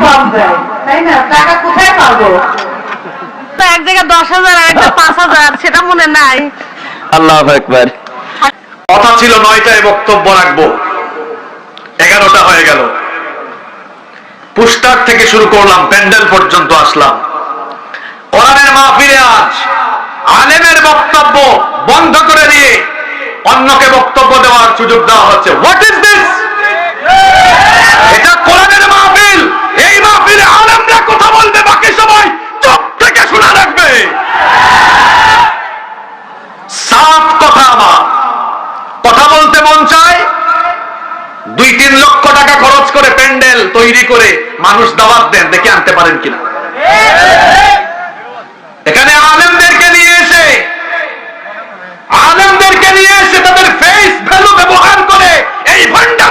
কম দেয়, তাই না? টাকা কোথায় পাবো? তো এক জায়গায় 10,000 আর একটা 5,000, সেটা মনে নাই। আল্লাহু আকবার। কথা ছিল 9টায় বক্তব্য রাখবো, 11টা হয়ে গেল। পুস্টার থেকে শুরু করলাম, প্যান্ডেল পর্যন্ত আসলাম। কোরআনের মাহফিলে আজ আলেমের বক্তব্য বন্ধ করে দিয়ে অন্যকে বক্তব্য দেওয়ার সুযোগ দেওয়া হচ্ছে। What is this? এটা কোরআনের মাহফিল। এই মাহফিলে আলেমরা কথা বলবে, বাকি সবাই চুপ থেকে শোনা রাখবে। সাফ কথা, আমার কথা বলতে মন চায়। 2-3 লক্ষ টাকা খরচ করে প্যান্ডেল তৈরি করে মানুষ দাওয়াত দেন, দেখে আনতে পারেন কিনা। এখানে আলেমদেরকে নিয়ে এসে তাদের ফেস ভ্যালু ব্যবহার করে এই ভণ্ডামি